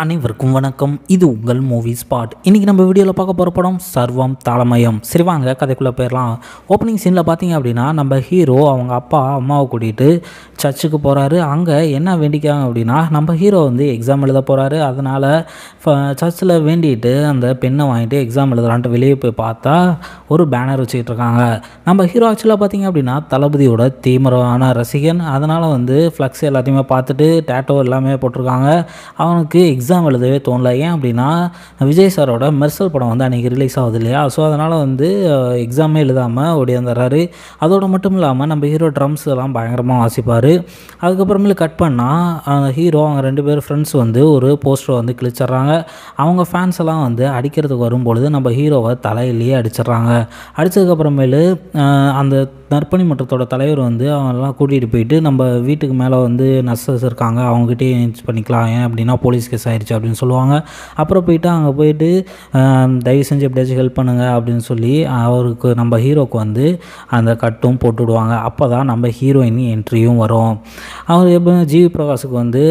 அனைவருக்கும் வணக்கம். இது உங்கள் மூவி ஸ்பாட். இன்றைக்கி நம்ம வீடியோவில் பார்க்க போகிற படம் சர்வம் தாளமயம். சரி வாங்க கதைக்குள்ளே போயிடலாம். ஓப்பனிங் சீனில் பார்த்தீங்க அப்படின்னா நம்ம ஹீரோ அவங்க அப்பா அம்மாவை கூட்டிகிட்டு சர்ச்சுக்கு போகிறாரு. அங்கே என்ன வேண்டிக்காங்க அப்படின்னா நம்ம ஹீரோ வந்து எக்ஸாம் எழுத போகிறாரு. அதனால் சர்ச்சில் வேண்டிட்டு அந்த பெண்ணை வாங்கிட்டு எக்ஸாம் எழுதலான்ட்டு வெளியே போய் பார்த்தா ஒரு பேனர் வச்சுக்கிட்டு இருக்காங்க. நம்ம ஹீரோ ஆக்சுவலாக பார்த்தீங்க அப்படின்னா தளபதியோட தீவிரமான ரசிகன். அதனால் வந்து ஃப்ளக்ஸ் எல்லாத்தையுமே பார்த்துட்டு டேட்டோ எல்லாமே போட்டிருக்காங்க. அவனுக்கு எக்ஸாம் எழுதவே தோணல. ஏன் அப்படின்னா விஜய் சாரோட மெர்சல் படம் வந்து அன்றைக்கி ரிலீஸ் ஆகுது இல்லையா. ஸோ அதனால் வந்து எக்ஸாமே எழுதாமல் ஓடியாந்துறாரு. அதோடு மட்டும் இல்லாமல் நம்ம ஹீரோ ட்ரம்ஸ் எல்லாம் பயங்கரமாக வாசிப்பார். அதுக்கப்புறமேல கட் பண்ணால் ஹீரோ அவங்க 2 பேர் ஃப்ரெண்ட்ஸ் வந்து ஒரு போஸ்டரை வந்து கிழிச்சிட்றாங்க. அவங்க ஃபேன்ஸ் எல்லாம் வந்து அடிக்கிறதுக்கு வரும்பொழுது நம்ம ஹீரோவை தலையிலேயே அடிச்சிட்றாங்க. அடித்ததுக்கப்புறமேலு அந்த நற்பணி மன்றத்தோட தலைவர் வந்து அவங்கெல்லாம் கூட்டிகிட்டு போயிட்டு நம்ம வீட்டுக்கு மேலே வந்து நர்சஸ் இருக்காங்க, அவங்ககிட்டே ஏஞ்ச் பண்ணிக்கலாம், ஏன் அப்படின்னா போலீஸ் கேஸ் ஆகிடுச்சு அப்படின்னு சொல்லுவாங்க. அப்புறம் போயிட்டு அங்கே போயிட்டு தயவு செஞ்சு எப்படியாச்சும் ஹெல்ப் பண்ணுங்கள் அப்படின்னு சொல்லி அவருக்கு நம்ம ஹீரோக்கு வந்து அந்த கட்டும் போட்டுவிடுவாங்க. அப்போ தான் நம்ம ஹீரோயின் என்ட்ரியும் வரும். அவர் எப்போ ஜிவி பிரகாஷுக்கு வந்து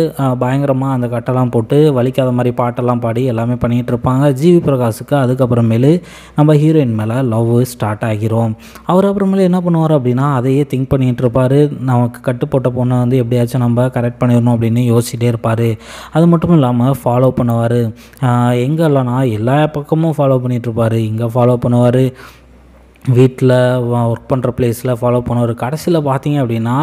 பயங்கரமாக அந்த கட்டெல்லாம் போட்டு வலிக்காத மாதிரி பாட்டெல்லாம் பாடி எல்லாமே பண்ணிகிட்டு இருப்பாங்க. ஜிவி பிரகாஷுக்கு அதுக்கப்புறமேலு நம்ம ஹீரோயின் மேலே லவ் ஸ்டார்ட் ஆகிரும். அவர் அப்புறமேலே என்ன பண்ணுவார் அப்படின்னா அதையே திங்க் பண்ணிகிட்டு இருப்பார். நமக்கு கட்டுப்போட்ட பொண்ணை வந்து எப்படியாச்சும் நம்ம கரெக்ட் பண்ணிடணும் அப்படின்னு யோசிச்சுட்டே இருப்பார். அது மட்டும் இல்லாமல் ஃபாலோ பண்ணுவார். எங்கெல்லாம்னா எல்லா பக்கமும் ஃபாலோ பண்ணிகிட்ருப்பார். இங்கே ஃபாலோ பண்ணுவார், வீட்டில் ஒர்க் பண்ணுற பிளேஸில் ஃபாலோ பண்ணுவார். கடைசியில் பார்த்தீங்க அப்படின்னா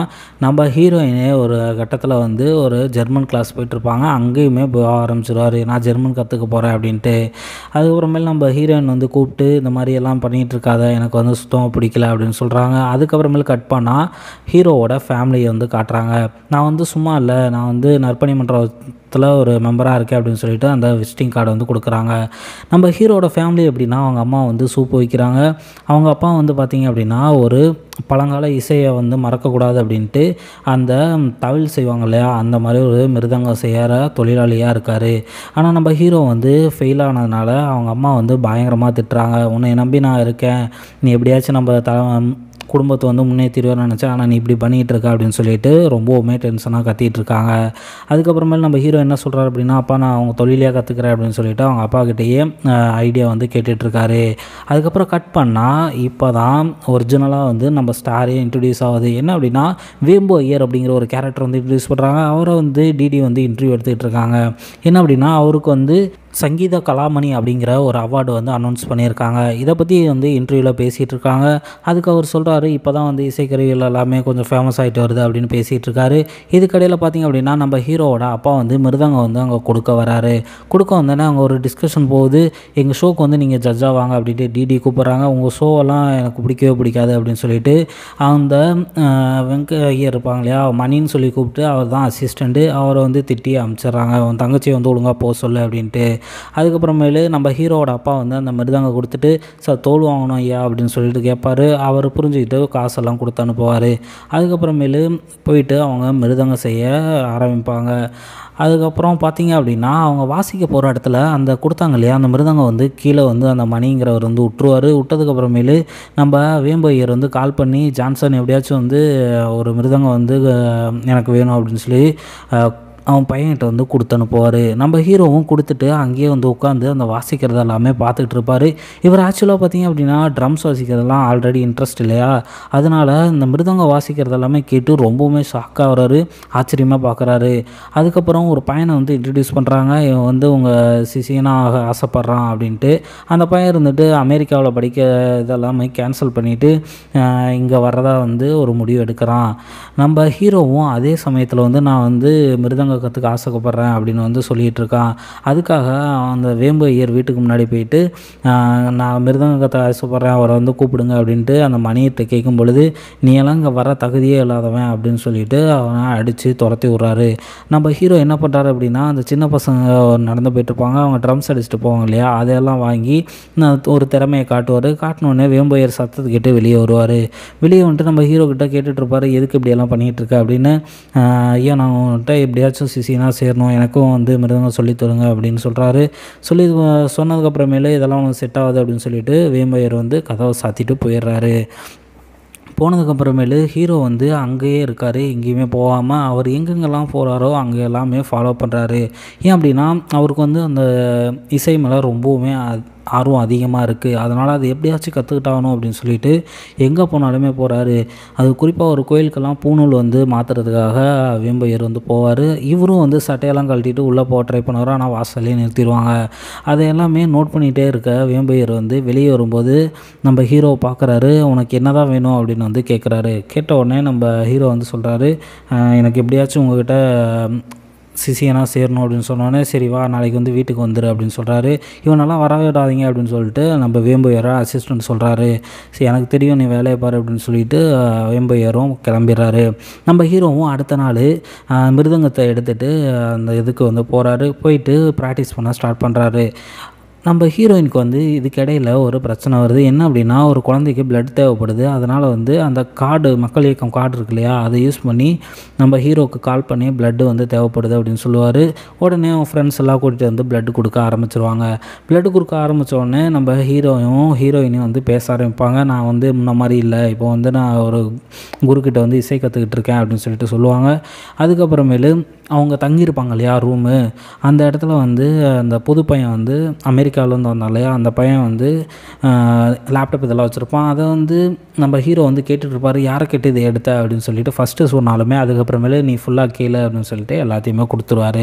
நம்ம ஹீரோயினே ஒரு கட்டத்தில் வந்து ஒரு ஜெர்மன் கிளாஸ் போயிட்டுருப்பாங்க. அங்கேயுமே போக ஆரம்பிச்சிடுவார், நான் ஜெர்மன் கற்றுக்க போகிறேன் அப்படின்ட்டு. அதுக்கப்புறமேல் நம்ம ஹீரோயின் வந்து கூப்பிட்டு இந்த மாதிரி எல்லாம் பண்ணிகிட்டு இருக்காத, எனக்கு வந்து சுத்தமாக பிடிக்கல அப்படின்னு சொல்கிறாங்க. அதுக்கப்புறமேல் கட் பண்ணால் ஹீரோவோட ஃபேமிலியை வந்து காட்டுறாங்க. நான் வந்து சும்மா இல்லை, நான் வந்து நற்பணி மன்றத்தில் ஒரு மெம்பராக இருக்கேன் அப்படின்னு சொல்லிட்டு அந்த விசிட்டிங் கார்டை வந்து கொடுக்குறாங்க. நம்ம ஹீரோட ஃபேமிலி எப்படின்னா அவங்க அம்மா வந்து சூப் வைக்கிறாங்க. அவங்க அப்பா வந்து பார்த்திங்க அப்படின்னா ஒரு பழங்கால இசையை வந்து மறக்கக்கூடாது அப்படின்ட்டு அந்த தவில் செய்வாங்க இல்லையா, அந்த மாதிரி ஒரு மிருதங்கம் செய்கிற தொழிலாளியாக இருக்கார். ஆனால் நம்ம ஹீரோ வந்து ஃபெயில் ஆனதுனால அவங்க அம்மா வந்து பயங்கரமாக திட்டுறாங்க. உன்னை நம்பி நான் இருக்கேன், நீ எப்படியாச்சும் நம்ம குடும்பத்தை வந்து முன்னேற்றிடுவேன்னு நினச்சேன், ஆனால் நீ இப்படி பண்ணிகிட்டு இருக்க அப்படின்னு சொல்லிட்டு ரொம்பவுமே டென்ஷனாக கத்திகிட்டு இருக்காங்க. அதுக்கப்புறமேல நம்ம ஹீரோ என்ன சொல்கிறார் அப்படின்னா, அப்பா நான் அவங்க தொழிலையாக கற்றுக்கிறேன் அப்படின்னு சொல்லிட்டு அவங்க அப்பாக்கிட்டேயே ஐடியா வந்து கேட்டுட்ருக்காரு. அதுக்கப்புறம் கட் பண்ணால் இப்போ தான் ஒரிஜினலாக வந்து நம்ம ஸ்டாரே இன்ட்ரடியூஸ் ஆகுது. என்ன அப்படின்னா வேம்பு ஐயர் அப்படிங்கிற ஒரு கேரக்டர் வந்து இன்ட்ரடியூஸ் பண்ணுறாங்க. அவரை வந்து டிடி வந்து இன்டர்வியூ எடுத்துகிட்டு இருக்காங்க. என்ன அப்படின்னா அவருக்கு வந்து சங்கீத கலாமணி அப்படிங்கிற ஒரு அவார்டு வந்து அனௌன்ஸ் பண்ணியிருக்காங்க. இதை பற்றி வந்து இன்டர்வியூவில் பேசிகிட்டு இருக்காங்க. அதுக்கு அவர் சொல்கிறாரு, இப்போ தான் வந்து இசைக்கருவிகள் எல்லாமே கொஞ்சம் ஃபேமஸ் ஆகிட்டு வருது அப்படின்னு பேசிகிட்டு இருக்காரு. இதுக்கடையில் பார்த்திங்க அப்படின்னா நம்ம ஹீரோவோட அப்பா வந்து மிருதங்கம் வந்து அங்கே கொடுக்க வராரு. கொடுக்க வந்தோடனே அங்கே ஒரு டிஸ்கஷன் போகுது. எங்கள் ஷோக்கு வந்து நீங்கள் ஜட்ஜாக வாங்க அப்படின்ட்டு டிடி கூப்பிட்றாங்க. உங்கள் ஷோவெல்லாம் எனக்கு பிடிக்கவே பிடிக்காது அப்படின்னு சொல்லிட்டு அந்த வெங்க ஐயர் இருப்பாங்க இல்லையா, மணின்னு சொல்லி கூப்பிட்டு அவர் தான் அசிஸ்டண்ட்டு, அவரை வந்து திட்டி அனுப்பிச்சிட்றாங்க. அவன் தங்கச்சியை வந்து ஒழுங்காக போக சொல்லு அப்படின்ட்டு. அதுக்கப்புறமேலு நம்ம ஹீரோவோட அப்பா வந்து அந்த மிருதங்க கொடுத்துட்டு சார் தோல் வாங்கணும் ஐயா அப்படின்னு சொல்லிட்டு கேட்பார். அவர் புரிஞ்சுக்கிட்டு காசெல்லாம் கொடுத்து அனுப்புவார். அதுக்கப்புறமேலு போயிட்டு அவங்க மிருதங்க செய்ய ஆரம்பிப்பாங்க. அதுக்கப்புறம் பார்த்திங்க அப்படின்னா அவங்க வாசிக்க போகிற இடத்துல அந்த கொடுத்தாங்க இல்லையா அந்த மிருதங்கம் வந்து கீழே வந்து அந்த மணிங்கிறவர் வந்து விட்டுருவார். விட்டதுக்கப்புறமேலு நம்ம வேம்பு ஐயர் வந்து கால் பண்ணி ஜான்சன் எப்படியாச்சும் வந்து ஒரு மிருதங்கம் வந்து எனக்கு வேணும் அப்படின்னு சொல்லி அவன் பையன்கிட்ட வந்து கொடுத்து அனுப்புவார். நம்ம ஹீரோவும் கொடுத்துட்டு அங்கேயே வந்து உட்காந்து அந்த வாசிக்கிறது எல்லாமே பார்த்துக்கிட்டு இருப்பார். இவர் ஆக்சுவலாக பார்த்திங்க அப்படின்னா ட்ரம்ஸ் வாசிக்கிறதெல்லாம் ஆல்ரெடி இன்ட்ரெஸ்ட் இல்லையா, அதனால் இந்த மிருதங்கம் வாசிக்கிறது எல்லாமே கேட்டு ரொம்பவுமே ஷாக்காக வர்றாரு, ஆச்சரியமாக பார்க்குறாரு. அதுக்கப்புறம் ஒரு பையனை வந்து இன்ட்ரடியூஸ் பண்ணுறாங்க. இவன் வந்து உங்கள் சிசியனாக ஆசைப்பட்றான் அப்படின்ட்டு. அந்த பையன் இருந்துட்டு அமெரிக்காவில் படிக்க இதெல்லாமே கேன்சல் பண்ணிவிட்டு இங்கே வர்றதா வந்து ஒரு முடிவு எடுக்கிறான். நம்ம ஹீரோவும் அதே சமயத்தில் வந்து நான் வந்து மிருதங்க கற்றுக்க ஆசைப்படுறேன் அப்படின்னு வந்து சொல்லிகிட்டு இருக்கான். அதுக்காக அந்த வேம்பு ஐயர் வீட்டுக்கு முன்னாடி போயிட்டு நான் மிருதங்க கற்று ஆசைப்படுறேன், அவரை வந்து கூப்பிடுங்க அப்படின்ட்டு அந்த மணியிட்ட கேட்கும் பொழுது நீ எல்லாம் இங்கே வர தகுதியே இல்லாதவன் அப்படின்னு சொல்லிட்டு அவனை அடித்து துரத்தி விட்றாரு. நம்ம ஹீரோ என்ன பண்ணுறாரு அப்படின்னா அந்த சின்ன பசங்க நடந்து போயிட்டுருப்பாங்க, அவங்க ட்ரம்ஸ் அடிச்சுட்டு போவாங்க இல்லையா, அதையெல்லாம் வாங்கி ஒரு திறமையை காட்டுவார். காட்டினோடனே வேம்பு ஐயர் சத்தத்தை கேட்டு வெளியே வருவார். வெளியே வந்துட்டு நம்ம ஹீரோ கிட்ட கேட்டுட்ருப்பார், எதுக்கு இப்படியெல்லாம் பண்ணிகிட்டு இருக்க அப்படின்னு. ஐயா நான் உன்கிட்ட எப்படியாச்சும் சிசினாக சேரணும், எனக்கும் வந்து மிருதங்கம் சொல்லித் தருங்க அப்படின்னு சொல்கிறாரு. சொன்னதுக்கப்புறமேலே இதெல்லாம் உனக்கு செட் ஆகுது அப்படின்னு சொல்லிட்டு வேம்பு ஐயர் வந்து கதவை சாத்திட்டு போயிடுறாரு. போனதுக்கப்புறமேலு ஹீரோ வந்து அங்கேயே இருக்கார், எங்கேயுமே போகாமல். அவர் எங்கெங்கெல்லாம் போகிறாரோ அங்கே எல்லாமே ஃபாலோ பண்ணுறாரு. ஏன் அப்படின்னா அவருக்கு வந்து அந்த இசை மேலே ரொம்பவுமே ஆர்வம் அதிகமாக இருக்குது. அதனால் அது எப்படியாச்சும் கற்றுக்கிட்டாகணும் அப்படின்னு சொல்லிட்டு எங்கே போனாலுமே போகிறாரு. அது குறிப்பாக ஒரு கோயிலுக்கெல்லாம் பூணூல் வந்து மாற்றுறதுக்காக வேம்பையர் வந்து போவார். இவரும் வந்து சட்டையெல்லாம் கழட்டிட்டு உள்ளே போக ட்ரை பண்ணுவார். ஆனால் வாசல்லே நிறுத்திடுவாங்க. அதை எல்லாமே நோட் பண்ணிகிட்டே இருக்க வேம்பையர் வந்து வெளியே வரும்போது நம்ம ஹீரோவை பார்க்குறாரு. உனக்கு என்ன தான் வேணும் அப்படின்னு வந்து கேட்குறாரு. கேட்ட உடனே நம்ம ஹீரோ வந்து சொல்கிறாரு, எனக்கு எப்படியாச்சும் உங்கள்கிட்ட சிசியனா சேரணும் அப்படின்னு சொன்னோன்னே, சரி வா நாளைக்கு வந்து வீட்டுக்கு வந்துடு அப்படின்னு சொல்கிறாரு. இவனெல்லாம் வரவே விடாதீங்க அப்படின்னு சொல்லிட்டு நம்ம வேம்பையரை அசிஸ்டன்ட் சொல்கிறாரு. சரி எனக்கு தெரியும், நீ வேலையை பாரு அப்படின்னு சொல்லிட்டு வேம்பையரும் கிளம்பிடுறாரு. நம்ம ஹீரோவும் அடுத்த நாள் மிருதங்கத்தை எடுத்துகிட்டு அந்த இதுக்கு வந்து போகிறாரு. போயிட்டு ப்ராக்டிஸ் பண்ண ஸ்டார்ட் பண்ணுறாரு. நம்ம ஹீரோயினுக்கு வந்து இதுக்கிடையில் ஒரு பிரச்சனை வருது. என்ன அப்படின்னா ஒரு குழந்தைக்கு பிளட் தேவைப்படுது. அதனால் வந்து அந்த கார்டு, மக்கள் இயக்கம் கார்டு இருக்கு இல்லையா, அதை யூஸ் பண்ணி நம்ம ஹீரோவுக்கு கால் பண்ணி பிளட்டு வந்து தேவைப்படுது அப்படின்னு சொல்லுவார். உடனே அவன் ஃப்ரெண்ட்ஸ் எல்லாம் கூட்டிகிட்டு வந்து பிளட்டு கொடுக்க ஆரம்பிச்சிருவாங்க. பிளட்டு கொடுக்க ஆரம்பித்த உடனே நம்ம ஹீரோயினையும் வந்து பேச ஆரம்பிப்பாங்க. நான் வந்து முன்ன மாதிரி இல்லை, இப்போ வந்து நான் ஒரு குருக்கிட்ட வந்து இசை கற்றுக்கிட்டு இருக்கேன் அப்படின்னு சொல்லிட்டு சொல்லுவாங்க. அதுக்கப்புறமேலு அவங்க தங்கியிருப்பாங்க இல்லையா ரூமு, அந்த இடத்துல வந்து அந்த புது பையன் வந்து அமெரிக்காவிலேருந்து வந்தான் இல்லையா, அந்த பையன் வந்து லேப்டாப் இதெல்லாம் வச்சுருப்பான். அதை வந்து நம்ம ஹீரோ வந்து கேட்டுட்ருப்பார், யாரை கேட்டு இதை எடுத்த அப்படின்னு சொல்லிட்டு ஃபஸ்ட்டு சொன்னாலுமே அதுக்கப்புறமேலே நீ ஃபுல்லாக கீழே அப்படின்னு சொல்லிட்டு எல்லாத்தையுமே கொடுத்துருவார்.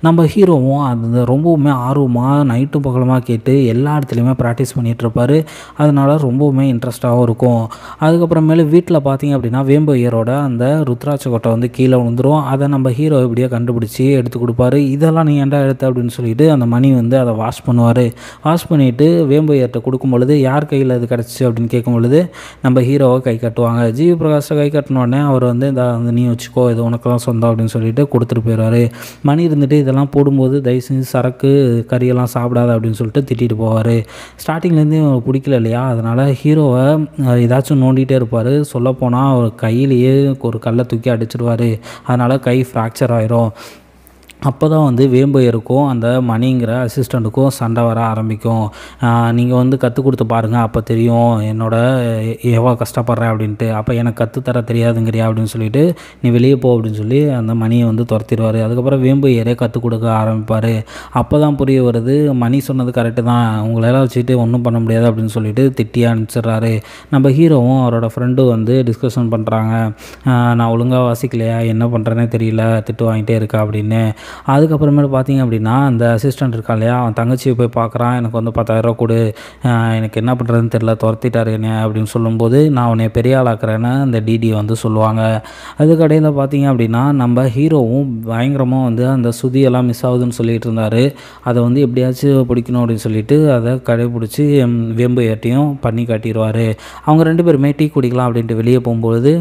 நம்ம ஹீரோவும் அது ரொம்பவுமே ஆர்வமாக நைட்டும் பகலமாக கேட்டு எல்லா இடத்துலையுமே ப்ராக்டிஸ் பண்ணிகிட்ருப்பார். அதனால் ரொம்பவுமே இன்ட்ரெஸ்ட்டாகவும் இருக்கும். அதுக்கப்புறமேலே வீட்டில் பார்த்தீங்க அப்படின்னா வேம்பையரோட அந்த ருத்ராட்ச கொட்டை வந்து கீழே விழுந்துரும். அதை நம்ம ஹீரோ இப்படியே கண்டுபிடிச்சி எடுத்து கொடுப்பாரு. இதெல்லாம் நீ ஏன்டா எடுத்த அப்படின்னு சொல்லிட்டு அந்த மணி வந்து அதை வாஷ் பண்ணுவார். வாஷ் பண்ணிவிட்டு வேம்பையர்கிட்ட கொடுக்கும் பொழுது யார் கையில் இது கிடச்சிச்சு அப்படின்னு கேட்கும் பொழுது நம்ம ஹீரோவை கை கட்டுவாங்க. ஜிவி பிரகாஷை கை கட்டினோடனே அவர் வந்து இந்த நீ வச்சுக்கோ, இது உனக்கு தான் சொந்தம் அப்படின்னு சொல்லிட்டு கொடுத்துட்டு போயிடுவார். மணி இருந்துட்டு இதெல்லாம் போடும்போது தயவு செஞ்சு சரக்கு கறியெல்லாம் சாப்பிடாத அப்படின்னு சொல்லிட்டு திட்டிட்டு போவார். ஸ்டார்டிங்லேருந்தே அவருக்கு பிடிக்கல இல்லையா, அதனால் ஹீரோவை ஏதாச்சும் நோண்டிகிட்டே இருப்பார். சொல்லப்போனால் அவர் கையிலேயே ஒரு கல்லை தூக்கி அடிச்சிடுவார். அதனால் கை ஃப்ராக்சர் ஆயிரும். அப்போ தான் வந்து வேம்பையருக்கும் அந்த மணிங்கிற அசிஸ்டண்ட்டுக்கும் சண்டை வர ஆரம்பிக்கும். நீங்கள் வந்து கற்றுக் கொடுத்து பாருங்கள், அப்போ தெரியும் என்னோட எவ்வளோ கஷ்டப்படுறேன் அப்படின்ட்டு. அப்போ எனக்கு கற்றுத்தர தெரியாதுங்கிறியா அப்படின்னு சொல்லிட்டு நீ வெளியே போ அப்படின்னு சொல்லி அந்த மணியை வந்து துரத்திடுவார். அதுக்கப்புறம் வேம்பையரே கற்றுக் கொடுக்க ஆரம்பிப்பார். அப்போ தான் புரிய வருது, மணி சொன்னது கரெக்டு தான், உங்களெல்லாம் வச்சுட்டு ஒன்றும் பண்ண முடியாது அப்படின்னு சொல்லிட்டு திட்டி அனுப்பிச்சிடுறாரு. நம்ம ஹீரோவும் அவரோட ஃப்ரெண்டும் வந்து டிஸ்கஷன் பண்ணுறாங்க, நான் ஒழுங்காக வாசிக்கலையா, என்ன பண்ணுறேனே தெரியல, திட்டு வாங்கிட்டே இருக்கா அப்படின்னு. அதுக்கப்புறமேல பார்த்தீங்க அப்படின்னா அந்த அசிஸ்டண்ட் இருக்கா இல்லையா, அவன் தங்கச்சியை போய் பார்க்குறான், எனக்கு வந்து 10,000 கொடு, எனக்கு என்ன பண்ணுறதுன்னு தெரியல, துரத்திட்டார் என்ன அப்படின்னு சொல்லும்போது நான் உன்னை பெரிய ஆளாக்குறேன்னு அந்த டிடி வந்து சொல்லுவாங்க. அதுக்கடையில் பார்த்தீங்க அப்படின்னா நம்ம ஹீரோவும் பயங்கரமாக வந்து அந்த சுதியெல்லாம் மிஸ் ஆகுதுன்னு சொல்லிட்டு இருந்தார். அதை வந்து எப்படியாச்சும் பிடிக்கணும் அப்படின்னு சொல்லிட்டு அதை கடைப்பிடிச்சி வேம்பையர்ட்டையும் பண்ணி காட்டிடுவார். அவங்க 2 பேருமே டீ குடிக்கலாம் அப்படின்ட்டு வெளியே போகும்பொழுது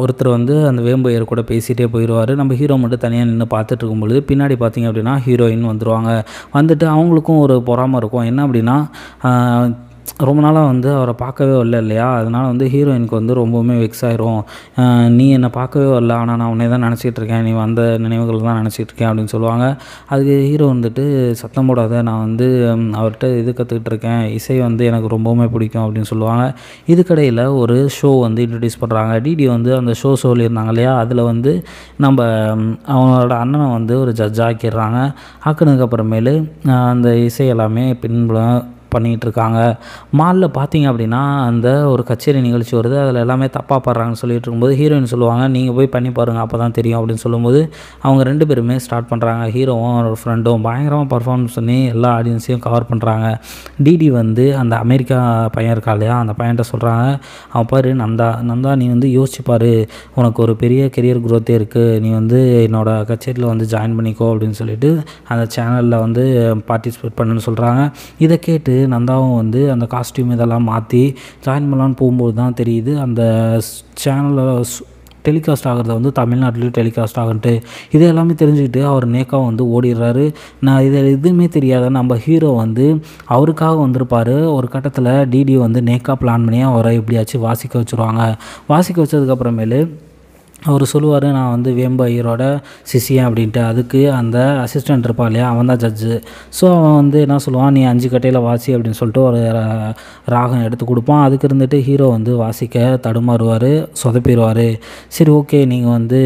ஒருத்தர் வந்து அந்த வேம்பையர் கூட பேசிகிட்டே போயிடுவார். நம்ம ஹீரோ மட்டும் தனியாக நின்று பார்த்துட்டு இருக்கும்பொழுது பின்னாடி பார்த்திங்க அப்படின்னா ஹீரோயின் வந்துடுவாங்க. வந்துட்டு அவங்களுக்கும் ஒரு பொறாமை இருக்கும். என்ன அப்படின்னா ரொம்ப நாளாக வந்து அவரை பார்க்கவே வரல இல்லையா, அதனால் வந்து ஹீரோயினுக்கு வந்து ரொம்பவுமே வெக்ஸ் ஆயிரும். நீ என்னை பார்க்கவே வரல, ஆனால் நான் உன்னை தான் நினச்சிட்டு இருக்கேன், நீ வந்த நினைவுகள் தான் நினச்சிட்டு இருக்கேன் அப்படின்னு சொல்லுவாங்க. அதுக்கு ஹீரோ வந்துட்டு சத்தம் போடாத, நான் வந்து அவர்கிட்ட இது கற்றுக்கிட்டு இருக்கேன், இசை வந்து எனக்கு ரொம்பவுமே பிடிக்கும் அப்படின்னு சொல்லுவாங்க. இதுக்கடையில் ஒரு ஷோ வந்து இன்ட்ரடியூஸ் பண்ணுறாங்க. டிடி வந்து அந்த ஷோ சொல்லியிருந்தாங்க இல்லையா, அதில் வந்து நம்ம அவனோட அண்ணனை வந்து ஒரு ஜட்ஜ் ஆக்கிடுறாங்க. ஆக்கினதுக்கப்புறமேலு அந்த இசை எல்லாமே பின்புலம் பண்ணிகிட்டு இருக்காங்க. மாலில் பார்த்தீங்க அப்படின்னா அந்த ஒரு கச்சேரி நிகழ்ச்சி வருது, அதில் எல்லாமே தப்பாக பாடுறாங்கன்னு சொல்லிட்டு இருக்கும்போது ஹீரோயின் சொல்லுவாங்க, நீங்கள் போய் பண்ணி பாருங்கள் அப்போ தான் தெரியும் அப்படின்னு சொல்லும்போது அவங்க 2 பேருமே ஸ்டார்ட் பண்ணுறாங்க. ஹீரோவும் அவரோட ஃப்ரெண்டும் பயங்கரமாக பர்ஃபார்மன்ஸ் பண்ணி எல்லா ஆடியன்ஸையும் கவர் பண்ணுறாங்க. டிடி வந்து அந்த அமெரிக்கா பையன் இருக்கா இல்லையா, அந்த பையன்கிட்ட சொல்கிறாங்க, அவன் பாரு நந்தா நீ வந்து யோசிச்சுப்பார், உனக்கு ஒரு பெரிய கெரியர் குரோத்தே இருக்குது, நீ வந்து என்னோடய கச்சேரியில் வந்து ஜாயின் பண்ணிக்கோ அப்படின்னு சொல்லிட்டு அந்த சேனலில் வந்து பார்ட்டிசிபேட் பண்ணுன்னு சொல்கிறாங்க. இதை கேட்டு நந்தாவும் வந்து அந்த காஸ்டியூம் இதெல்லாம் மாற்றி ஜாயின் பண்ணலான்னு போகும்போது தான் தெரியுது அந்த சேனலில் டெலிகாஸ்ட் ஆகிறத வந்து தமிழ்நாட்டிலையும் டெலிகாஸ்ட் ஆகுன்ட்டு. இது எல்லாமே தெரிஞ்சுக்கிட்டு அவர் நேக்காக வந்து ஓடிடுறாரு. நான் இதில் எதுவுமே தெரியாத நம்ம ஹீரோ வந்து அவருக்காக வந்திருப்பார். ஒரு கட்டத்தில் டிடி வந்து நேக்காக பிளான் பண்ணி அவரை எப்படியாச்சும் வாசிக்க வச்சுருவாங்க. வாசிக்க வச்சதுக்கப்புறமேலு அவர் சொல்லுவார், நான் வந்து வேம்பு ஐயரோட சிஷியன் அப்படின்ட்டு. அதுக்கு அந்த அசிஸ்டண்ட் இருப்பான் இல்லையா, அவன் தான் ஜட்ஜு. ஸோ அவன் வந்து என்ன சொல்லுவான், நீ 5 கட்டையில் வாசி அப்படின்னு சொல்லிட்டு ஒரு ராகம் எடுத்து கொடுப்பான். அதுக்கு இருந்துட்டு ஹீரோ வந்து வாசிக்க தடுமாறுவார், சொதப்பிடுவார். சரி ஓகே, நீங்கள் வந்து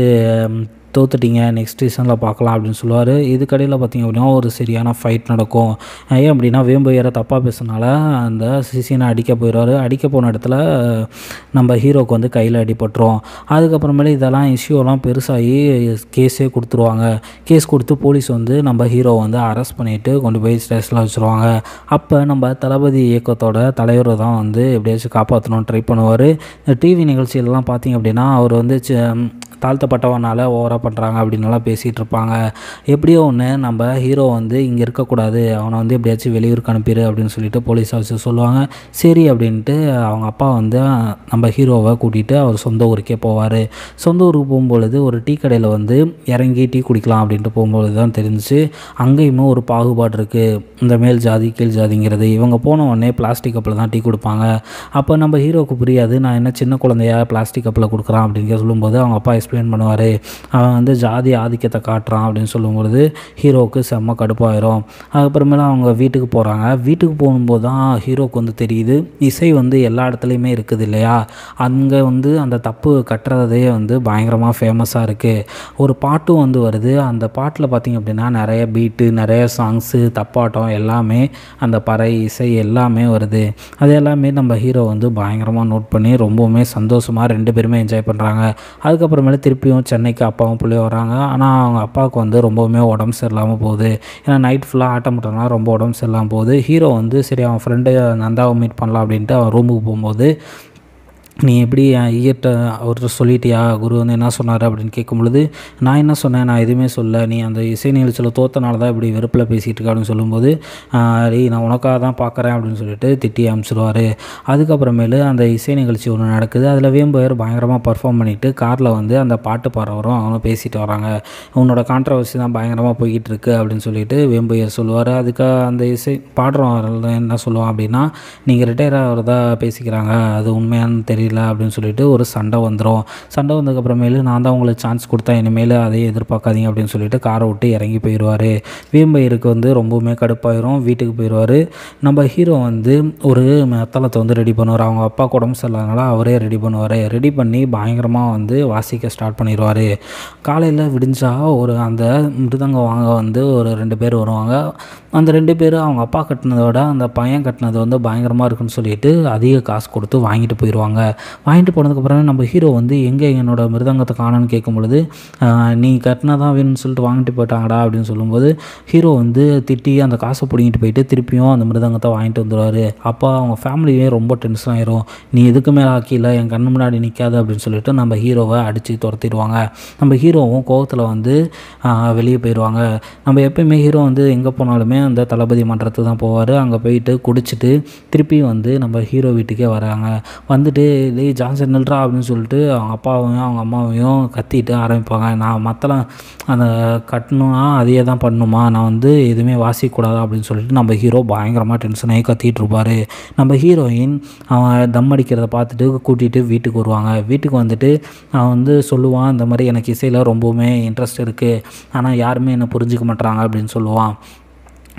தோத்துட்டீங்க, நெக்ஸ்ட் சீசனில் பார்க்கலாம் அப்படின்னு சொல்லுவார். இதுக்கடையில் பார்த்திங்க அப்படின்னா ஒரு சரியான ஃபைட் நடக்கும். ஏன் அப்படின்னா வேம்பு ஐயரை தப்பாக பேசுனால அந்த சிஷியனை அடிக்க போயிடுவார். அடிக்க போன இடத்துல நம்ம ஹீரோவுக்கு வந்து கையில் அடிபட்டுரும். அதுக்கப்புறமேலே இதெல்லாம் இஷ்யூலாம் பெருசாகி கேஸே கொடுத்துருவாங்க. கேஸ் கொடுத்து போலீஸ் வந்து நம்ம ஹீரோவை வந்து அரெஸ்ட் பண்ணிவிட்டு கொண்டு போய் ஸ்டேஷனில் வச்சுருவாங்க. அப்போ நம்ம தளபதி இயக்கத்தோட தலைவர் தான் வந்து எப்படியாச்சும் காப்பாற்றணும்னு ட்ரை பண்ணுவார். இந்த டிவி நிகழ்ச்சியிலலாம் பார்த்திங்க அப்படின்னா அவர் வந்து தாழ்த்தப்பட்டவனால் ஓவராக பண்ணுறாங்க அப்படின்னுலாம் பேசிகிட்டு இருப்பாங்க. எப்படியோ ஒன்று நம்ம ஹீரோ வந்து இங்கே இருக்கக்கூடாது, அவனை வந்து எப்படியாச்சும் வெளியூருக்கு அனுப்பிடு அப்படின்னு சொல்லிட்டு போலீஸ் ஆஃபீஸர் சொல்லுவாங்க. சரி அப்படின்ட்டு அவங்க அப்பா வந்து நம்ம ஹீரோவை கூட்டிகிட்டு அவர் சொந்த ஊருக்கே போவார். சொந்த ஊருக்கு போகும்பொழுது ஒரு டீ கடையில் வந்து இறங்கி டீ குடிக்கலாம் அப்படின்ட்டு போகும்பொழுது தான் தெரிஞ்சிச்சு அங்கேயுமே ஒரு பாகுபாடு இருக்குது, இந்த மேல் ஜாதி கீழ் ஜாதிங்கிறது. இவங்க போன உடனே பிளாஸ்டிக் கப்பில் தான் டீ கொடுப்பாங்க. அப்போ நம்ம ஹீரோவுக்கு புரியாது, நான் என்ன சின்ன குழந்தையா பிளாஸ்டிக் கப்பில் கொடுக்குறான் அப்படின்னு சொல்லும்போது அவங்க அப்பா எக்ஸ்பிளைன் பண்ணுவார். அவன் வந்து ஜாதி ஆதிக்கத்தை காட்டுறான் அப்படின்னு சொல்லும்பொழுது ஹீரோவுக்கு செம்ம கடுப்பாயிரும். அதுக்கப்புறமேல அவங்க வீட்டுக்கு போகிறாங்க. வீட்டுக்கு போகும்போது தான் ஹீரோவுக்கு வந்து தெரியுது, இசை வந்து எல்லா இடத்துலையுமே இருக்குது இல்லையா, அங்கே வந்து அந்த தப்பு கட்டுறதே வந்து பயங்கரமாக ஃபேமஸாக இருக்குது. ஒரு பாட்டும் வந்து வருது. அந்த பாட்டில் பார்த்திங்க அப்படின்னா நிறைய பீட்டு, நிறைய சாங்ஸு, தப்பாட்டம் எல்லாமே, அந்த பறை இசை எல்லாமே வருது. அது எல்லாமே நம்ம ஹீரோ வந்து பயங்கரமாக நோட் பண்ணி ரொம்பவுமே சந்தோஷமாக 2 பேருமே என்ஜாய் பண்ணுறாங்க. அதுக்கப்புறமேல திருப்பியும் சென்னைக்கு அப்பாவும் பிள்ளையும் வராங்க. ஆனால் அவங்க அப்பாவுக்கு வந்து ரொம்பவுமே உடம்பு சரியில்லாமல் போகுது. ஏன்னா நைட் ஃபுல்லாக ஆட்டம் போட்டனால ரொம்ப உடம்பு சரியில்லாமல் போகுது. ஹீரோ வந்து சரி அவன் ஃப்ரெண்டு நந்தாவை மீட் பண்ணலாம் அப்படின்ட்டு அவன் ரூமுக்கு போகும்போது, நீ எப்படி ஐயர்கிட்ட அவர்கிட்ட சொல்லிட்டியா, குரு வந்து என்ன சொன்னார் அப்படின்னு கேட்கும்பொழுது, நான் என்ன சொன்னேன், நான் எதுவுமே சொல்ல, நீ அந்த இசை நிகழ்ச்சியில் தோத்தனால தான் இப்படி வெறுப்பில் பேசிகிட்டு இருக்க அப்படின்னு சொல்லும்போது, நான் உனக்காக தான் பார்க்குறேன் அப்படின்னு சொல்லிட்டு திட்டி அனுப்பிச்சிடுவார். அதுக்கப்புறமேலு அந்த இசை நிகழ்ச்சி ஒன்று நடக்குது. அதில் வேம்பு ஐயர் பயங்கரமாக பர்ஃபார்ம் பண்ணிவிட்டு காரில் வந்து அந்த பாட்டு பாடுறவரும் அவனும் பேசிட்டு வராங்க. உன்னோட கான்ட்ரவர்சி தான் பயங்கரமாக போய்கிட்டு இருக்கு அப்படின்னு சொல்லிட்டு வேம்பு ஐயர் சொல்லுவார். அதுக்கு அந்த இசை பாடுறவங்க என்ன சொல்லுவான் அப்படின்னா, நீங்கள் ரிட்டையர் ஆகிறதா பேசிக்கிறாங்க, அது உண்மையானு தெரியல அப்படின்னு சொல்லிட்டு ஒரு சண்டை வந்துடும். சண்டை வந்ததுக்கப்புறமேலு நான் தான் உங்களுக்கு சான்ஸ் கொடுத்தேன், இனிமேல் அதையே எதிர்பார்க்காதீங்க அப்படின்னு சொல்லிட்டு காரை விட்டு இறங்கி போயிடுவார். வேம்பு ஐயருக்கு வந்து ரொம்பவுமே கடுப்பாயிரும். வீட்டுக்கு போயிடுவார். நம்ம ஹீரோ வந்து ஒரு மெத்தலத்தை வந்து ரெடி பண்ணுவார். அவங்க அப்பா உடம்பு சரியில்லாதனால அவரே ரெடி பண்ணுவார். ரெடி பண்ணி பயங்கரமாக வந்து வாசிக்க ஸ்டார்ட் பண்ணிடுவார். காலையில் விடிஞ்சா ஒரு அந்த மிருதங்கம் வாங்க வந்து ஒரு 2 பேர் வருவாங்க. அந்த 2 பேர் அவங்க அப்பா கட்டினதை விட அந்த பையன் கட்டினது வந்து பயங்கரமாக இருக்குன்னு சொல்லிட்டு அதிக காசு கொடுத்து வாங்கிட்டு போயிடுவாங்க. வாங்கிட்டு போனதுக்கப்புறமே நம்ம ஹீரோ வந்து எங்கே என்னோடய மிருதங்கத்தை காணோன்னு கேட்கும் பொழுது, நீ கட்டினதான் வேணும்னு சொல்லிட்டு வாங்கிட்டு போயிட்டாங்கடா அப்படின்னு சொல்லும்போது ஹீரோ வந்து திட்டி அந்த காசை பிடிங்கிட்டு போயிட்டு திருப்பியும் அந்த மிருதங்கத்தை வாங்கிட்டு வந்துடுவார். அப்போ அவங்க ஃபேமிலியே ரொம்ப டென்ஷன் ஆயிரும். நீ எதுக்கு மேலே ஆக்கியில் என் கண்ணு முன்னாடி நிற்காது அப்படின்னு சொல்லிட்டு நம்ம ஹீரோவை அடித்து துரத்திடுவாங்க. நம்ம ஹீரோவும் கோவத்தில் வந்து வெளியே போயிடுவாங்க. நம்ம எப்போயுமே ஹீரோ வந்து எங்கே போனாலுமே அந்த தளபதி மன்றத்துக்கு தான் போவார். அங்கே போயிட்டு குடிச்சிட்டு திருப்பி வந்து நம்ம ஹீரோ வீட்டுக்கே வராங்க. வந்துட்டு டேய் ஜான்சன் நில்றா அப்படின்னு சொல்லிட்டு அவங்க அப்பாவையும் அவங்க அம்மாவையும் கத்திட்டு ஆரம்பிப்பாங்க. நான் மற்றலாம் அந்த கட்டணும்னா அதையே தான் பண்ணணுமா, நான் வந்து எதுவுமே வாசிக்கக்கூடாதா அப்படின்னு சொல்லிட்டு நம்ம ஹீரோ பயங்கரமாக டென்ஷன் ஆகி கத்திட்டு இருப்பார். நம்ம ஹீரோயின் அவன் தம் அடிக்கிறத பார்த்துட்டு கூட்டிகிட்டு வீட்டுக்கு வருவாங்க. வீட்டுக்கு வந்துட்டு அவன் வந்து சொல்லுவான், இந்த மாதிரி எனக்கு இசையில் ரொம்பவுமே இன்ட்ரெஸ்ட் இருக்குது, ஆனால் யாருமே என்னை புரிஞ்சிக்க மாட்றாங்க அப்படின்னு சொல்லுவான்.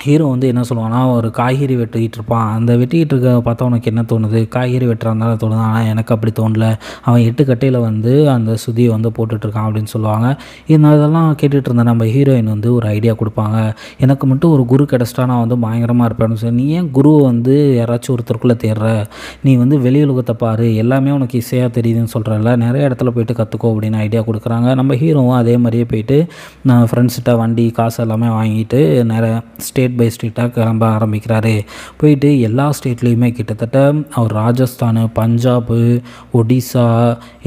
ஹீரோ வந்து என்ன சொல்லுவான்னா, ஒரு காய்கறி வெட்டிக்கிட்டு இருப்பான். அந்த வெட்டிக்கிட்டு இருக்க பார்த்தா உனக்கு என்ன தோணுது, காய்கறி வெட்டுறாருந்தால தோணுது, ஆனால் எனக்கு அப்படி தோணல, அவன் 8 கட்டையில் வந்து அந்த சுதியை வந்து போட்டுட்ருக்கான் அப்படின்னு சொல்லுவாங்க. இதெல்லாம் கேட்டுகிட்டு இருந்த நம்ம ஹீரோயின் வந்து ஒரு ஐடியா கொடுப்பாங்க. எனக்கு மட்டும் ஒரு குரு கிடச்சிட்டா நான் வந்து பயங்கரமாக இருப்பேன்னு சொல்லி, நீ ஏன் குருவை வந்து யாராச்சும் ஒருத்தருக்குள்ளே தேடுற, நீ வந்து வெளி உலகத்தை பாரு, எல்லாமே உனக்கு இசையாக தெரியுதுன்னு சொல்கிறல்ல, நிறைய இடத்துல போய்ட்டு கற்றுக்கோ அப்படின்னு ஐடியா கொடுக்குறாங்க. நம்ம ஹீரோவும் அதே மாதிரியே போயிட்டு நான் ஃப்ரெண்ட்ஸ்கிட்ட வண்டி காசு எல்லாமே வாங்கிட்டு நிறைய ஸ்டேட் பை ஸ்டேட்டாக கிளம்ப ஆரம்பிக்கிறாரு. போயிட்டு எல்லா ஸ்டேட்லேயுமே கிட்டத்தட்ட அவர் ராஜஸ்தான், பஞ்சாபு, ஒடிசா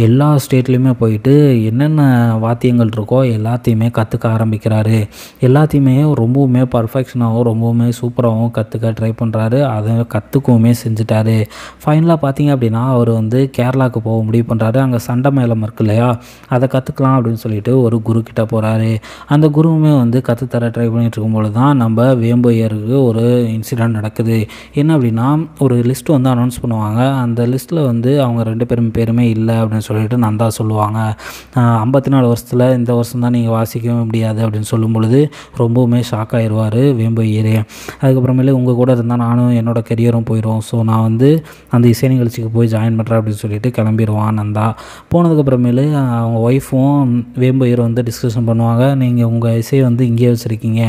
எல்லா ஸ்டேட்லேயுமே போயிட்டு என்னென்ன வாத்தியங்கள் இருக்கோ எல்லாத்தையுமே கற்றுக்க ஆரம்பிக்கிறாரு. எல்லாத்தையுமே ரொம்பவுமே பர்ஃபெக்ஷனாகவும் ரொம்பவுமே சூப்பராகவும் கற்றுக்க ட்ரை பண்ணுறாரு. அதை கற்றுக்கவுமே செஞ்சுட்டாரு. ஃபைனலாக பார்த்தீங்க அப்படின்னா அவர் வந்து கேரளாவுக்கு போக முடிவு பண்ணுறாரு. அங்கே சண்டை மேளம் இருக்கு இல்லையா, அதை கற்றுக்கலாம் அப்படின்னு சொல்லிட்டு ஒரு குரு கிட்ட போகிறாரு. அந்த குருவுமே வந்து கற்றுத்தர ட்ரை பண்ணிட்டு இருக்கும்போது தான் நம்ம வேம்பையருக்கு ஒரு இன்சிடெண்ட் நடக்குது. என்ன அப்படின்னா, ஒரு லிஸ்ட் வந்து அனௌன்ஸ் பண்ணுவாங்க. அந்த லிஸ்ட்டில் வந்து அவங்க 2 பேருமே இல்லை அப்படின்னு சொல்லிட்டு நந்தா சொல்லுவாங்க. 54 வருஷத்தில் இந்த வருஷம் தான் நீங்கள் வாசிக்கவே முடியாது அப்படின்னு சொல்லும் பொழுது ரொம்பவுமே ஷாக் ஆயிடுவார் வேம்பையரே. அதுக்கப்புறமேலே உங்கள் கூட இருந்தால் நானும் என்னோடய கெரியரும் போயிடும், ஸோ நான் வந்து அந்த இசை நிகழ்ச்சிக்கு போய் ஜாயின் பண்ணுறேன் அப்படின்னு சொல்லிட்டு கிளம்பிடுவான் நந்தா. போனதுக்கப்புறமேலு அவங்க ஒய்ஃபும் வேம்பையர் வந்து டிஸ்கஷன் பண்ணுவாங்க. நீங்கள் உங்கள் இசையை வந்து இங்கேயே வச்சுருக்கீங்க,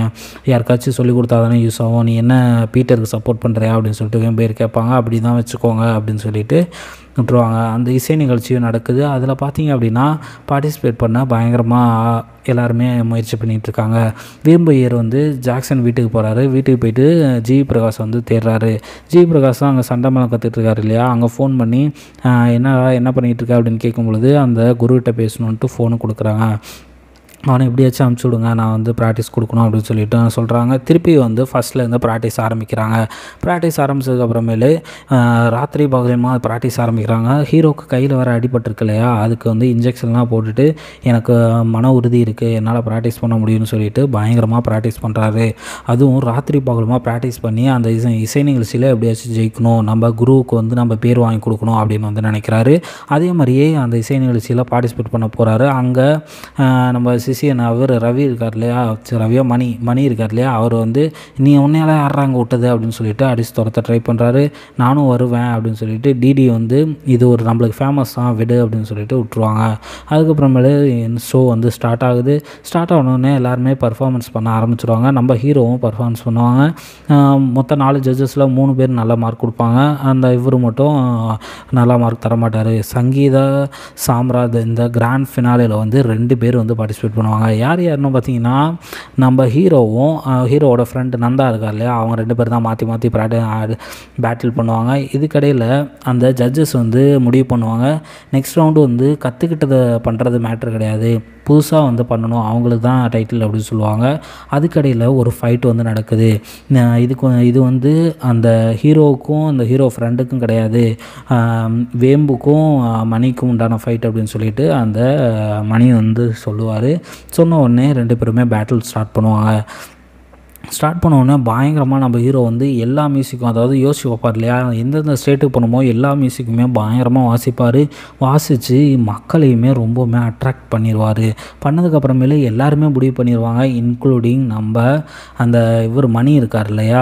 யாருக்காச்சும் சொல்லிக் கொடுத்தா தானே யூஸ் ஆகும், நீ என்ன பீட்டருக்கு சப்போர்ட் பண்ணுறியா அப்படின்னு சொல்லிட்டு வேம்பையர் கேட்பாங்க. அப்படி தான் வச்சுக்கோங்க அப்படின்னு சொல்லிட்டு விட்டுருவாங்க. அந்த இசை நிகழ்ச்சியும் நடக்குது. அதில் பார்த்தீங்க அப்படின்னா பார்ட்டிசிபேட் பண்ண பயங்கரமாக எல்லாருமே முயற்சி பண்ணிகிட்ருக்காங்க. வேம்பையர் வந்து ஜாக்சன் வீட்டுக்கு போகிறாரு. வீட்டுக்கு போயிட்டு ஜி பிரகாஷ் வந்து தேடுறாரு. ஜி பிரகாஷ் தான் அங்கே சண்டை மேலே கற்றுட்ருக்காரு இல்லையா, அங்கே ஃபோன் பண்ணி என்ன பண்ணிகிட்ருக்க அப்படின்னு கேட்கும்பொழுது அந்த குருக்கிட்ட பேசணுன்ட்டு ஃபோனு கொடுக்குறாங்க. அவனை எப்படியாச்சும் அனுப்பிச்சி விடுங்க, நான் வந்து ப்ராக்டிஸ் கொடுக்கணும் அப்படின்னு சொல்லிட்டு சொல்கிறாங்க. திருப்பி வந்து ஃபஸ்ட்லேருந்து ப்ராக்டிஸ் ஆரம்பிக்கிறாங்க. ப்ராக்டிஸ் ஆரம்பித்ததுக்கப்புறமேலு ராத்திரி பகலமாக ப்ராக்டிஸ் ஆரம்பிக்கிறாங்க. ஹீரோக்கு கையில் வர அடிபட்டிருக்கு இல்லையா, அதுக்கு வந்து இன்ஜெக்ஷன்லாம் போட்டுட்டு எனக்கு மன உறுதி இருக்குது, என்னால் ப்ராக்டிஸ் பண்ண முடியும்னு சொல்லிட்டு பயங்கரமாக ப்ராக்டிஸ் பண்ணுறாரு. அதுவும் ராத்திரி பகலமாக ப்ராக்டிஸ் பண்ணி அந்த இசை நிகழ்ச்சியில் எப்படியாச்சும் ஜெயிக்கணும், நம்ம குருவுக்கு வந்து நம்ம பேர் வாங்கி கொடுக்கணும் அப்படின்னு வந்து நினைக்கிறாரு. அதே மாதிரியே அந்த இசை நிகழ்ச்சியில் பார்ட்டிசிபேட் பண்ண போகிறாரு. அங்கே நம்ம சிசியன் அவர் ரவி இருக்கார் இல்லையா, ரவியா மணி இருக்கார் இல்லையா, அவர் வந்து நீ உன்னையால யாராங்க விட்டது அப்படின்னு சொல்லிட்டு அடிச்சு துரத்த ட்ரை பண்ணுறாரு. நானும் வருவேன் அப்படின்னு சொல்லிட்டு டிடி வந்து இது ஒரு நம்மளுக்கு ஃபேமஸ் தான் விடு அப்படின்னு சொல்லிட்டு விட்டுருவாங்க. அதுக்கப்புறமேலு ஷோ வந்து ஸ்டார்ட் ஆகுது. ஸ்டார்ட் ஆனோடனே எல்லாருமே பர்ஃபார்மன்ஸ் பண்ண ஆரம்பிச்சிடுவாங்க. நம்ம ஹீரோவும் பர்ஃபார்மன்ஸ் பண்ணுவாங்க. மொத்தம் 4 ஜட்ஜஸில் 3 பேர் நல்ல மார்க் கொடுப்பாங்க. அந்த இவர் மட்டும் நல்லா மார்க் தரமாட்டார். சங்கீதா சாம்ராஜ் இந்த கிராண்ட் ஃபினாலேயில் வந்து 2 பேர் வந்து பார்ட்டிசிபேட் பண்ணுவாங்க. யாருன்னு பார்த்தீங்கன்னா நம்ம ஹீரோவோட ஃப்ரெண்டு நந்தா இருக்கார் இல்லையா, அவங்க 2 பேர் தான் மாற்றி பேட்டில் பண்ணுவாங்க. இதுக்கடையில் அந்த ஜட்ஜஸ் வந்து முடிவு பண்ணுவாங்க, நெக்ஸ்ட் ரவுண்டு வந்து கற்றுக்கிட்டதை பண்ணுறது மேட்ரு கிடையாது, புதுசாக வந்து பண்ணணும், அவங்களுக்கு தான் டைட்டில் அப்படின்னு சொல்லுவாங்க. அதுக்கடையில் ஒரு ஃபைட் வந்து நடக்குது. இது வந்து அந்த ஹீரோவுக்கும் அந்த ஹீரோ ஃப்ரெண்டுக்கும் கிடையாது, வேம்புக்கும் மணிக்கும் உண்டான ஃபைட் அப்படின்னு சொல்லிட்டு அந்த மணி வந்து சொல்லுவார். சொன்ன உடனே 2 பேருமே பேட்டில் ஸ்டார்ட் பண்ணுவாங்க. ஸ்டார்ட் பண்ணோடனே பயங்கரமாக நம்ம ஹீரோ வந்து எல்லா மியூசிக்கும், அதாவது யோசிச்சு வைப்பார் இல்லையா, எந்தெந்த ஸ்டேட்டுக்கு போகணுமோ எல்லா மியூசிக்குமே பயங்கரமாக வாசித்து மக்களையுமே ரொம்பவுமே அட்ராக்ட் பண்ணிடுவார். பண்ணதுக்கப்புறமேலே எல்லாருமே முடிவு பண்ணிடுவாங்க, இன்க்ளூடிங் நம்ம அந்த இவர் மணி இருக்கார் இல்லையா,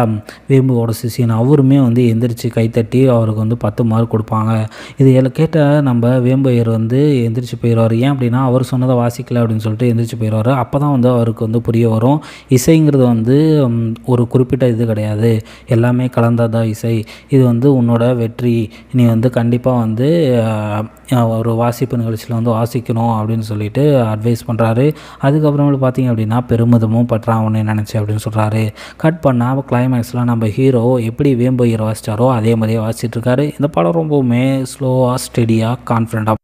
வேம்புவோட சிசியன், அவருமே வந்து எந்திரிச்சு கைத்தட்டி அவருக்கு வந்து 10 மார்க் கொடுப்பாங்க. இது கேட்ட நம்ம வேம்பையர் வந்து எந்திரிச்சு போயிடுவார். ஏன் அப்படின்னா அவர் சொன்னதை வாசிக்கல அப்படின்னு சொல்லிட்டு எந்திரிச்சு போயிடுவார். அப்போ தான் வந்து அவருக்கு வந்து புரிய வரும், இசைங்கிறது வந்து ஒரு குறிப்பிட்ட இது கிடையாது, எல்லாமே கலந்ததான் இசை, இது வந்து உன்னோட வெற்றி, நீ வந்து கண்டிப்பாக வந்து ஒரு வாசிப்பு நிகழ்ச்சியில் வந்து வாசிக்கணும் அப்படின்னு சொல்லிட்டு அட்வைஸ் பண்ணுறாரு. அதுக்கப்புறமேல பார்த்தீங்க அப்படின்னா பெருமிதமும் பற்றான் உன்னை நினச்சி அப்படின்னு சொல்கிறாரு. கட் பண்ணால் கிளைமேக்ஸில் நம்ம ஹீரோ எப்படி வேம்பையர் வாசித்தாரோ அதே மாதிரியே வாசிச்சுட்ருக்காரு. இந்த படம் ரொம்பவுமே ஸ்லோவாக ஸ்டெடியாக கான்ஃபிடண்ட்டாக